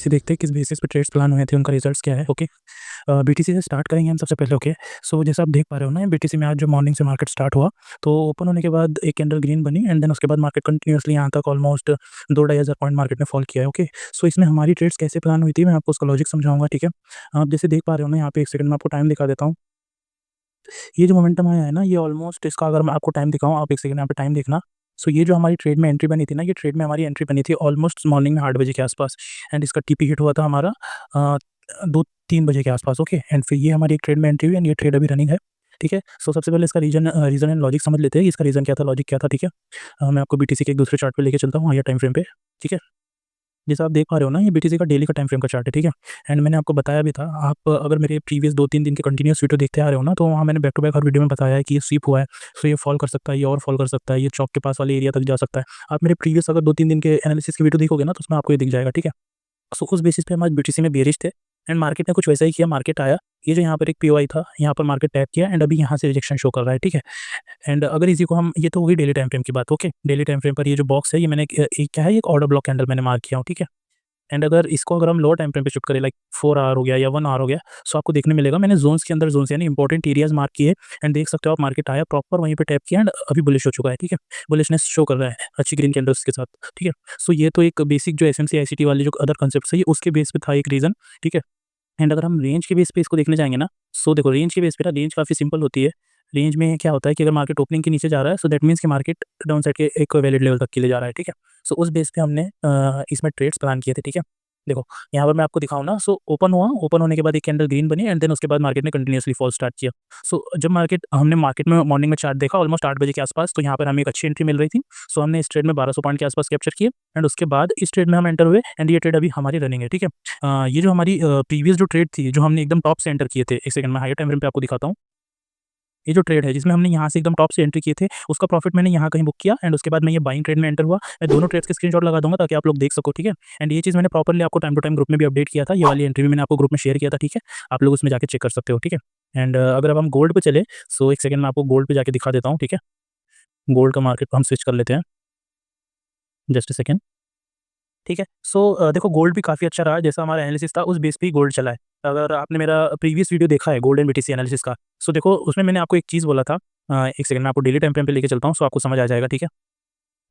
BTC देखते हैं किस बेसिस पे ट्रेड्स प्लान हुए थे, उनका रिजल्ट्स क्या है। ओके, बीटीसी से स्टार्ट करेंगे हम सबसे पहले। ओके, सो जैसा आप देख पा रहे हो ना, बीटीसी में आज जो मॉर्निंग से मार्केट स्टार्ट हुआ, तो ओपन होने के बाद एक कैंडल ग्रीन बनी एंड देन उसके बाद मार्केट कंटिन्यूअसली यहाँ तक ऑलमोस्ट 2-2.5 हज़ार पॉइंट मार्केट ने फॉल किया है। ओके, सो इसमें हमारी ट्रेड्स कैसे प्लान हुई थी, मैं आपको उसका लॉजिक समझाऊंगा। ठीक है, आप जैसे देख पा रहे हो ना, यहाँ पे एक सेकंड में आपको टाइम दिखा देता हूँ। ये जो मोमेंटम आया है ना, ये ऑलमोस्ट इसका अगर मैं आपको टाइम दिखाऊँ, आप एक सेकंड यहाँ पे टाइम देखना। सो ये जो हमारी ट्रेड में एंट्री बनी थी ना, ये ट्रेड में हमारी एंट्री बनी थी ऑलमोस्ट मॉर्निंग में 8 बजे के आसपास एंड इसका टीपी हिट हुआ था हमारा 2-3 बजे के आसपास। ओके, एंड फिर ये हमारी एक ट्रेड में एंट्री हुई एंड ये ट्रेड अभी रनिंग है। ठीक है, सो सबसे पहले इसका रीज़न एंड लॉजिक समझ लेते हैं, इसका रीज़न क्या था, लॉजिक क्या था। ठीक है, मैं आपको बीटीसी के एक दूसरे चार्ट पे लेके चलता हूँ, हायर टाइम फ्रेम पे। ठीक है, जैसा आप देख पा रहे हो ना, ये बीटीसी का डेली का टाइम फ्रेम का चार्ट है। ठीक है, एंड मैंने आपको बताया भी था, आप अगर मेरे प्रीवियस 2-3 दिन के कंटिन्यूअस वीडियो देखते आ रहे हो ना, तो वहाँ मैंने बैक टू बैक हर वीडियो में बताया है कि ये स्वीप हुआ है, सो ये फॉल कर सकता है, ये और फॉल कर सकता है, ये चौक के पास वाले एरिया तक जा सकता है। आप मेरे प्रीवियस अगर 2-3 दिन के एनालिसिस की वीडियो देखोगे ना, तो उसमें आपको ये दिख जाएगा। ठीक है, सो उस बेसिस पे हम आज बीटीसी में बेरिश थे एंड मार्केट ने कुछ वैसा ही किया। मार्केट आया, ये जो यहाँ पर एक पीओआई था, यहाँ पर मार्केट टैप किया एंड अभी यहाँ से रिजेक्शन शो कर रहा है। ठीक है, एंड अगर इसी को हम, ये तो होगी डेली टाइम फ्रेम की बात। ओके, डेली टाइम फ्रेम पर ये जो बॉक्स है, ये मैंने एक क्या है, एक ऑर्डर ब्लॉक कैंडल मैंने मार्क किया हूँ। ठीक है, एंड अगर इसको अगर हम लोअर टाइम फ्रेम पे शिफ्ट करें, लाइक 4 आवर हो गया या 1 आवर हो गया, सो आपको देखने मिलेगा मैंने जोन्स के अंदर जोन्स यानी इंपॉर्टेंट एरियाज मार्क किए एंड देख सकते हो आप, मार्केट आया प्रॉपर वहीं पे टैप किया एंड अभी बुलिश हो चुका है। ठीक है, बुलिशनेस शो कर रहा है अच्छी ग्रीन कैंडल्स के साथ। ठीक है, सो ये तो एक बेसिक जो एसएमसी आईसीटी वाले जो अदर कंसेप्ट है, ये उसके बेस पे था एक रीजन। ठीक है, एंड अगर हम रेंज के बेस पे इसको देखने जाएंगे ना, सो देखो रेंज के बेस पे ना, रेंज काफ़ी सिंपल होती है। रेंज में क्या होता है कि अगर मार्केट ओपनिंग के नीचे जा रहा है, सो दैट मीन्स कि मार्केट डाउन साइड के एक वैलिड लेवल तक के लिए जा रहा है। ठीक है, सो उस बेस पे हमने इसमें ट्रेड्स प्लान किए थे। ठीक है, देखो यहाँ पर मैं आपको दिखाऊँ ना, सो ओपन हुआ, ओपन होने के बाद एक कैंडल ग्रीन बनी एंड देन उसके बाद मार्केट ने कंटिन्यूअसली फॉल स्टार्ट किया। सो जब हमने मार्केट में मॉर्निंग में चार्ट देखा ऑलमोस्ट 8 बजे के आसपास, तो यहाँ पर हमें एक अच्छी एंट्री मिल रही थी। सो हमने इस ट्रेड में 1200 पॉइंट के आसपास कैप्चर किए एंड उसके बाद इस ट्रेड में हम एंटर हुए एंड ये ट्रेड अभी हमारी रनिंग है। ठीक है, ये जो हमारी प्रीवियस जो ट्रेड थी, जो हमने एकदम टॉप से एंटर किए थे, एक सेकंड में हायर टाइम फ्रेम पे आपको दिखाता हूँ। ये जो ट्रेड है जिसमें हमने यहाँ से एकदम टॉप से एंट्री किए थे, उसका प्रॉफिट मैंने यहाँ कहीं बुक किया एंड उसके बाद मैं ये बाइंग ट्रेड में एंटर हुआ। मैं दोनों ट्रेड्स के स्क्रीनशॉट लगा दूंगा ताकि आप लोग देख सको। ठीक है, एंड ये चीज़ मैंने प्रॉपर्ली आपको टाइम टू टाइम ग्रुप में भी अपडेट किया था, ये वाली एंट्री भी मैंने आपको ग्रुप में शेयर किया था। ठीक है, आप लोग उसमें जाके चेक कर सकते हो। ठीक है, एंड अगर अब हम गोल्ड पे चले, सो एक सेकंड में आपको गोल्ड पे जाके दिखा देता हूँ। ठीक है, गोल्ड का मार्केट को हम स्विच कर लेते हैं, जस्ट अ सेकंड। ठीक है, सो देखो गोल्ड भी काफ़ी अच्छा रहा, जैसा हमारा एनालिसिस था उस बेस पे ही गोल्ड चला है। अगर आपने मेरा प्रीवियस वीडियो देखा है गोल्ड एंड बीटीसी एनालिसिस का, सो देखो उसमें मैंने आपको एक चीज़ बोला था। एक सेकंड में आपको डेली टाइम फ्रेम पे लेके चलता हूँ, सो आपको समझ आ जाएगा। ठीक है,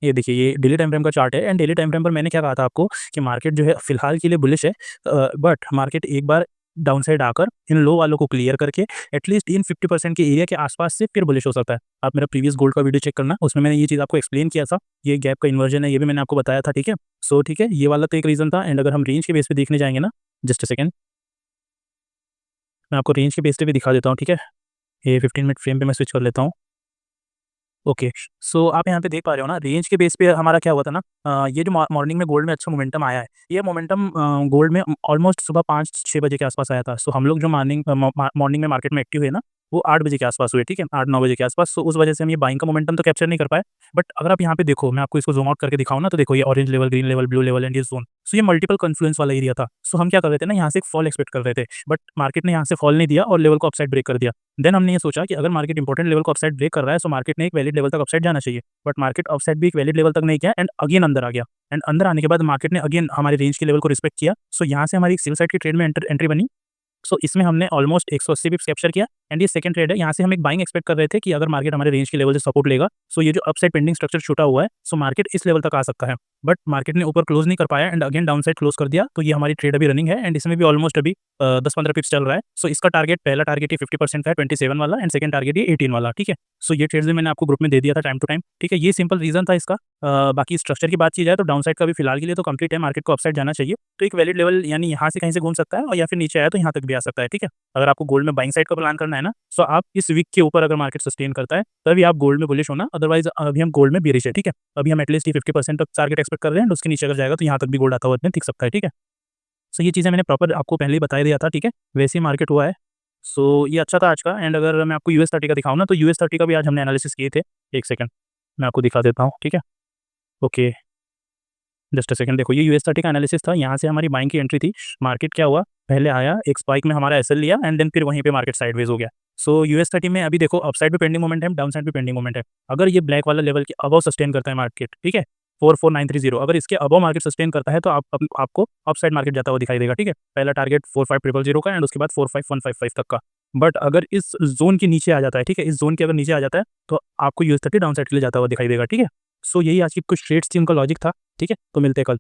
ये देखिए ये डेली टाइम फ्रेम का चार्ट है एंड डेली टाइम फ्रेम पर मैंने क्या कहा था आपको कि मार्केट जो है फिलहाल के लिए बुलिश है, बट मार्केट एक बार डाउन साइड आकर इन लो वालों को क्लियर करके एटलीस्ट इन 50% के एरिया के आसपास से फिर बुलिश हो सकता है। आप मेरा प्रीवियस गोल्ड का वीडियो चेक करना, उसमें मैंने ये चीज़ आपको एक्सप्लेन किया था। ये गैप का इन्वर्जन है, ये भी मैंने आपको बताया था। ठीक है, सो ठीक है, ये वाला तो एक रीज़न था एंड अगर हम रेंज के बेस पे देखने जाएंगे ना, जस्ट अ सेकंड, मैं आपको रेंज के बेस पे भी दिखा देता हूँ। ठीक है, ये 15 मिनट फ्रेम पे मैं स्विच कर लेता हूँ। ओके, सो आप यहाँ पे देख पा रहे हो ना, रेंज के बेस पे हमारा क्या हुआ था ना, ये जो मॉर्निंग में गोल्ड में अच्छा मोमेंटम आया है, ये मोमेंटम गोल्ड में ऑलमोस्ट सुबह 5-6 बजे के आसपास आया था। सो हम लोग जो मॉर्निंग में मार्केट में एक्टिव हुए ना, वो 8 बजे के आसपास हुए। ठीक है, 8-9 बजे के आसपास। सो उस वजह से हम ये बाइंग का मोमेंटम तो कैप्चर नहीं कर पाए। बट अगर आप यहाँ पे देखो, मैं आपको इसको ज़ूम आउट करके दिखाऊँ ना, तो देखो ये orange level, green level, blue level and ये ज़ोन। सो ये मल्टीपल कॉन्फ्लुएंस वाला एरिया था। सो हम क्या कर रहे थे ना, यहाँ से एक फॉल एक्सपेक्ट कर रहे थे, बट मार्केट ने यहाँ से फॉल नहीं दिया और लेवल को अपसाइड ब्रेक कर दिया। देन हमने ये सोचा कि अगर मार्केट इंपॉर्टेंट लेवल को अपसाइड ब्रेक कर रहा है, सो मार्केट ने एक वैलिड लेवल तक अपसाइड जाना चाहिए। बट मार्केट अपसाइड भी एक वैलिड लेवल तक नहीं गया एंड अगेन अंदर आ गया एंड अंदर आने के बाद मार्केट ने अगेन हमारे रेंज के लेवल को रिस्पेक्ट किया। सो यहाँ से हमारी एक सेल साइड की ट्रेड में एंट्री बनी। सो इसमें हमने ऑलमोस्ट 180 पिप्स कैप्चर किया एंड ये सेकंड ट्रेड है। यहाँ से हम एक बाइंग एक्सपेक्ट कर रहे थे कि अगर मार्केट हमारे रेंज के लेवल से सपोर्ट लेगा, सो ये जो अपसाइड पेंडिंग स्ट्रक्चर छूटा हुआ है, सो मार्केट इस लेवल तक आ सकता है। बट मार्केट ने ऊपर क्लोज नहीं कर पाया and again down side close कर दिया। तो ये हमारी ट्रेड अभी रनिंग है एंड इसमें भी ऑलमोस्ट अभी 10-15 पिप्स चल रहा है। सो इसका टारगेट, पहला टारगेट ये 50% का है, 27 वाला, एंड सेकंड टारगेट ये 18 वाला। ठीक है, सो ये ट्रेड्स भी मैंने आपको ग्रुप में दे दिया था टाइम टू टाइम। ठीक है, ये सिंपल रीजन था इसका। बाकी स्ट्रक्चर की बात की जाए तो डाउन साइड का भी फिलहाल के लिए तो कंप्लीट है, मार्केट को अपसाइड जाना चाहिए। तो एक वैलिड लेवल यानी यहाँ से कहीं से घूम सकता है और या फिर नीचे आया तो यहाँ तक भी आ सकता है। ठीक है, अगर आपको गोल्ड में बाइंग साइड का प्लान करना है ना, सो आप इस वीक के ऊपर अगर मार्केट सस्टेन करता है तभी आप गोल्ड में बुलिश होना, अदरवाइज अभी हम गोल्ड में बेरिश है। ठीक है, अभी हम एटलीस्ट 50% तक टारगेट एक्सपेक्ट कर रहे हैं, उसके नीचे अगर जाएगा तो यहाँ तक भी गोल्ड आता हुआ दिख सकता है। ठीक है, सो ये चीज़ें मैंने प्रॉपर आपको पहले ही बता दिया था। ठीक है, वैसे ही मार्केट हुआ है। सो ये अच्छा था आज का। एंड अगर मैं आपको यूएस 30 का दिखाऊँ ना, तो यूएस 30 का भी आज हमने एनालिसिस किए थे। एक सेकंड मैं आपको दिखा देता हूँ। ठीक है, ओके, जस्ट अ सेकंड, देखो ये यूएस 30 का एनालिसिस था, यहाँ से हमारी बाइंग की एंट्री थी। मार्केट क्या हुआ, पहले आया एक स्पाइक में हमारा एसएल लिया एंड देन फिर वहीं पे मार्केट साइडवेज हो गया। सो यूएस 30 में अभी देखो अपसाइड पे पेंडिंग मोमेंट है, डाउन साइड पे पेंडिंग मोमेंट है। अगर ये ब्लैक वाला लेवल के अबव सस्टेन करता है मार्केट, ठीक है, 44930। अगर इसके अबव मार्केट सस्टेन करता है तो आपको अपसाइड मार्केट जाता हुआ दिखाई देगा, ठीक है। पहला टारगेट 45000 का एंड उसके बाद 45155 तक का। बट अगर इस जोन के नीचे आ जाता है, ठीक है, इस जोन के अगर नीचे आ जाता है तो आपको यूएस30 डाउन साइड के लिए जाता हुआ दिखाई देगा, ठीक है। सो यही आज की कुछ ट्रेड्स थी, उनका लॉजिक था, ठीक है। तो मिलते हैं कल।